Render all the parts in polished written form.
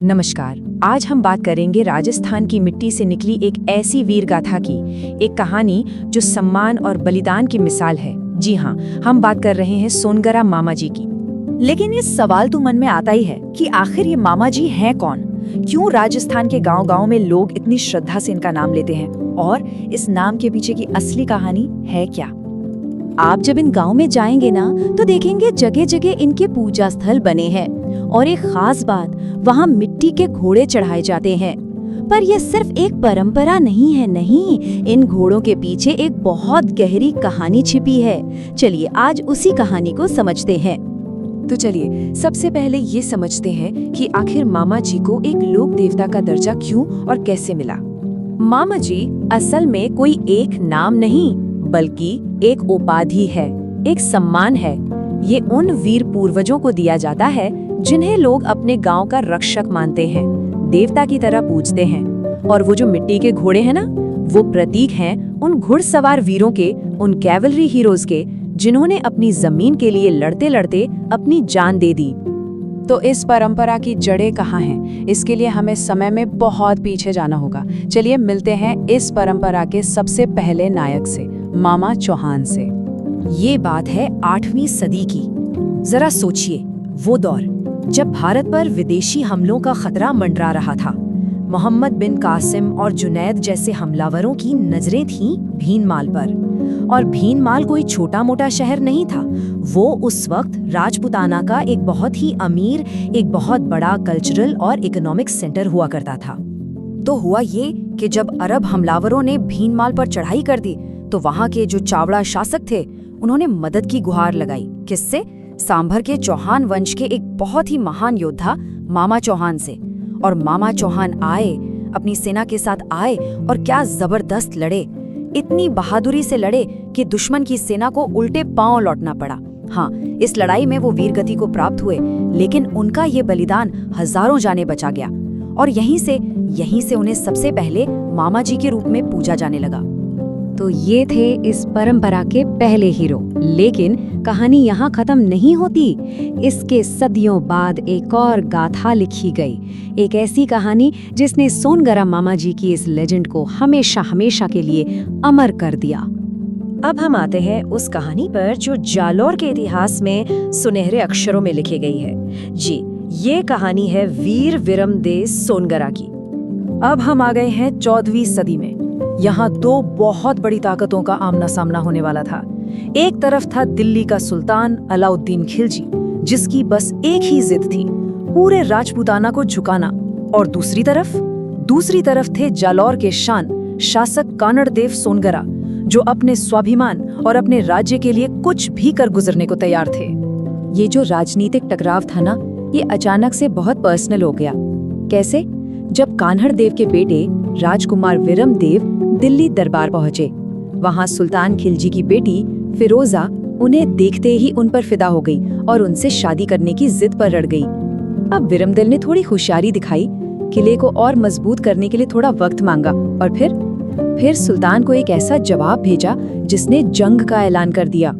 नमस्कार। आज हम बात करेंगे राजस्थान की मिट्टी से निकली एक ऐसी वीर गाथा की, एक कहानी जो सम्मान और बलिदान की मिसाल है। जी हाँ, हम बात कर रहे हैं सोनगरा मामा जी की। लेकिन ये सवाल तो मन में आता ही है कि आखिर ये मामा जी हैं कौन? क्यों राजस्थान के गांव-गांव में लोग इतनी श्रद्धा से इनका नाम लेते हैं? और इस नाम के पीछे की असली कहानी है क्या? आप जब इन गांव में जाएंगे ना, तो देखेंगे जगह जगह इनके पूजा स्थल बने हैं। और एक खास बात, वहाँ मिट्टी के घोड़े चढ़ाए जाते हैं। पर यह सिर्फ एक परंपरा नहीं है, नहीं, इन घोड़ों के पीछे एक बहुत गहरी कहानी छिपी है। चलिए आज उसी कहानी को समझते हैं। तो चलिए सबसे पहले ये समझते हैं कि आखिर मामा जी को एक लोक देवता का दर्जा क्यों और कैसे मिला। मामा जी असल में कोई एक नाम नहीं, बल्कि एक उपाधि है, एक सम्मान है। ये उन वीर पूर्वजों को दिया जाता है जिन्हें लोग अपने गांव का रक्षक मानते हैं, देवता की तरह पूजते हैं। और वो जो मिट्टी के घोड़े हैं ना, वो प्रतीक हैं उन घुड़सवार वीरों के, उन कैवलरी हीरोज के, जिन्होंने अपनी जमीन के लिए लड़ते लड़ते अपनी जान दे दी। तो इस परंपरा की जड़ें कहाँ हैं? इसके लिए हमें समय में बहुत पीछे जाना होगा। चलिए मिलते हैं इस परंपरा के सबसे पहले नायक से, मामा चौहान से। ये बात है 8वीं सदी की। जरा सोचिए, वो दौर जब भारत पर विदेशी हमलों का खतरा मंडरा रहा था। मोहम्मद बिन कासिम और जुनैद जैसे हमलावरों की नजरें थीं भीनमाल पर। और भीनमाल कोई छोटा मोटा शहर नहीं था, वो उस वक्त राजपुताना का एक बहुत ही अमीर, एक बहुत बड़ा कल्चरल और इकोनॉमिक सेंटर हुआ करता था। तो हुआ ये कि जब अरब हमलावरों ने भीनमाल पर चढ़ाई कर दी, तो वहाँ के जो चावड़ा शासक थे, उन्होंने मदद की गुहार लगाई। किससे? सांभर के चौहान वंश के एक बहुत ही महान योद्धा मामा चौहान से। और मामा चौहान आए, अपनी सेना के साथ आए, और क्या जबरदस्त लड़े। इतनी बहादुरी से लड़े कि दुश्मन की सेना को उल्टे पांव लौटना पड़ा। हाँ, इस लड़ाई में वो वीरगति को प्राप्त हुए, लेकिन उनका ये बलिदान हजारों जानें बचा गया। और यहीं से उन्हें सबसे पहले मामा जी के रूप में पूजा जाने लगा। तो ये थे इस परंपरा के पहले हीरो। लेकिन कहानी यहाँ खत्म नहीं होती। इसके सदियों बाद एक और गाथा लिखी गई, एक ऐसी कहानी जिसने सोनगरा मामा जी की इस लेजेंड को हमेशा हमेशा के लिए अमर कर दिया। अब हम आते हैं उस कहानी पर जो जालौर के इतिहास में सुनहरे अक्षरों में लिखी गई है। जी, ये कहानी है वीर विरमदेव सोनगरा की। अब हम आ गए हैं 14वीं सदी में। यहाँ दो बहुत बड़ी ताकतों का आमना सामना होने वाला था। एक तरफ था दिल्ली का सुल्तान अलाउद्दीन खिलजी, जिसकी बस एक ही जिद थी, पूरे राजपूताना को झुकाना। और दूसरी तरफ थे जालौर के शान शासक कानड़देव सोनगरा, जो अपने स्वाभिमान और अपने राज्य के लिए कुछ भी कर गुजरने को तैयार थे। ये जो राजनीतिक टकराव था ना, ये अचानक से बहुत पर्सनल हो गया। कैसे? जब कान्हड़देव के बेटे राजकुमार विरमदेव दिल्ली दरबार पहुंचे। वहां सुल्तान खिलजी की बेटी फिरोजा उन्हें देखते ही उन पर फिदा हो गई और उनसे शादी करने की जिद पर अड़ गई। अब विरमदेव ने थोड़ी होशियारी दिखाई, किले को और मजबूत करने के लिए थोड़ा वक्त मांगा, और फिर सुल्तान को एक ऐसा जवाब भेजा जिसने जंग का ऐलान कर दिया।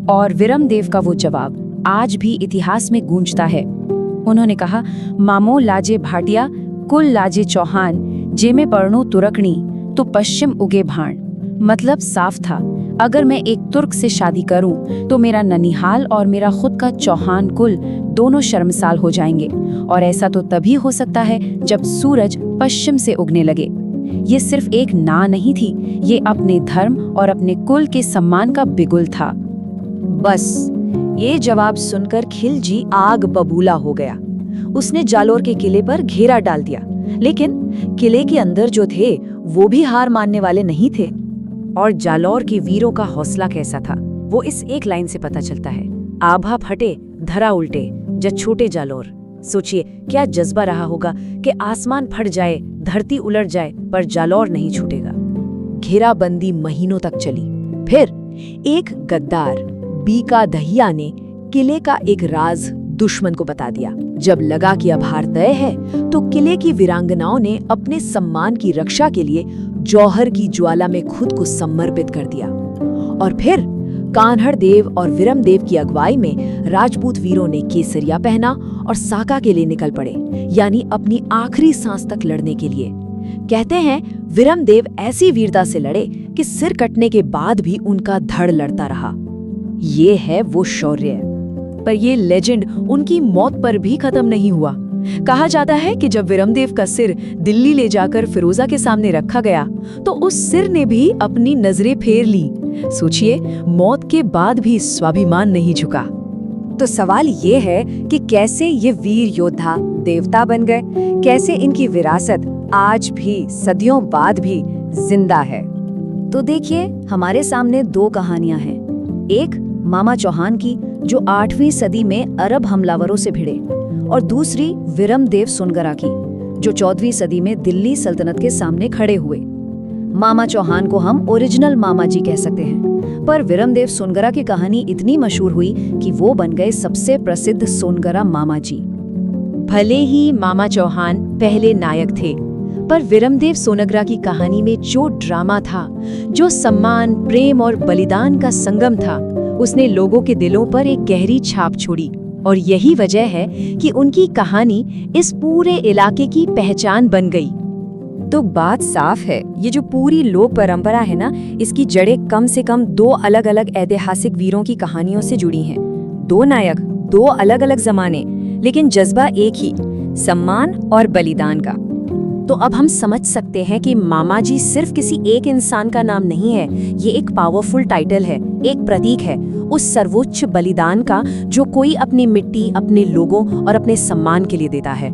और विरमदेव का वो जवाब आज भी इतिहास में गूंजता है। उन्होंने कहा, मामो लाजे भाटिया कुल लाजे चौहान, जे में पढ़नू तुरकनी तो पश्चिम उगे भाण। मतलब साफ था, अगर मैं एक तुर्क से शादी करूं तो मेरा ननिहाल और मेरा खुद का चौहान कुल दोनों शर्मसार हो जाएंगे। और ऐसा तो तभी हो सकता है जब सूरज पश्चिम से उगने लगे। ये सिर्फ एक ना नहीं थी, ये अपने धर्म और अपने कुल के सम्मान का बिगुल था। बस ये जवाब सुनकर खिलजी आग बबूला हो गया। उसने जालौर के किले पर घेरा डाल दिया, लेकिन किले के अंदर जो थे वो भी हार मानने वाले नहीं थे। और जालौर के वीरों का हौसला कैसा था, वो इस एक लाइन से पता चलता है, आभा फटे धरा उल्टे जब छोटे जालौर। सोचिए क्या जज्बा रहा होगा कि आसमान फट जाए, धरती उलट जाए, पर जालौर नहीं छूटेगा। घेराबंदी महीनों तक चली। फिर एक गद्दार बीका दहिया ने किले का एक राज दुश्मन को बता दिया। जब लगा कि अब हार तय है, तो किले की वीरांगनाओं ने अपने सम्मान की रक्षा के लिए जौहर की ज्वाला में खुद को समर्पित कर दिया। और फिर कान्हड़ देव और विरम देव की अगुवाई में राजपूत वीरों ने केसरिया पहना और साका के लिए निकल पड़े, यानी अपनी आखिरी सांस तक लड़ने के लिए। कहते हैं विरम देव ऐसी वीरता से लड़े कि सिर कटने के बाद भी उनका धड़ लड़ता रहा। ये है वो शौर्य। पर ये लेजेंड उनकी मौत पर भी खत्म नहीं हुआ। कहा जाता है कि जब विरमदेव का सिर दिल्ली ले जाकर फिरोजा के सामने रखा गया तो उस सिर ने भी अपनी नजरें फेर ली। सोचिए, मौत के बाद भी स्वाभिमान नहीं झुका। तो सवाल ये है कि कैसे ये वीर योद्धा देवता बन गए, कैसे इनकी विरासत आज भी सदियों बाद भी जिंदा है। तो देखिए, हमारे सामने दो कहानियां हैं। एक मामा चौहान की, जो 8वीं सदी में अरब हमलावरों से भिड़े, और दूसरी विरमदेव सोनगरा की, जो 14वीं सदी में दिल्ली सल्तनत के सामने खड़े हुए। मामा चौहान को हम ओरिजिनल मामा जी कह सकते हैं, पर विरमदेव सोनगरा की कहानी इतनी मशहूर हुई कि वो बन गए सबसे प्रसिद्ध सोनगरा मामा जी। भले ही मामा चौहान पहले नायक थे, पर विरमदेव सोनगरा की कहानी में जो ड्रामा था, जो सम्मान, प्रेम और बलिदान का संगम था, उसने लोगों के दिलों पर एक गहरी छाप छोड़ी। और यही वजह है कि उनकी कहानी इस पूरे इलाके की पहचान बन गई। तो बात साफ है, ये जो पूरी लोक परंपरा है ना, इसकी जड़ें कम से कम दो अलग अलग ऐतिहासिक वीरों की कहानियों से जुड़ी हैं। दो नायक, दो अलग अलग जमाने, लेकिन जज्बा एक ही, सम्मान और बलिदान का। तो अब हम समझ सकते हैं कि मामा जी सिर्फ किसी एक इंसान का नाम नहीं है, ये एक पावरफुल टाइटल है, एक प्रतीक है उस सर्वोच्च बलिदान का जो कोई अपनी मिट्टी, अपने लोगों और अपने सम्मान के लिए देता है।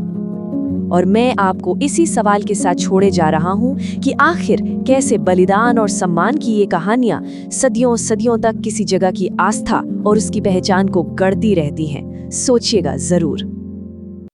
और मैं आपको इसी सवाल के साथ छोड़े जा रहा हूँ कि आखिर कैसे बलिदान और सम्मान की ये कहानियाँ सदियों सदियों तक किसी जगह की आस्था और उसकी पहचान को गढ़ती रहती हैं। सोचिएगा जरूर।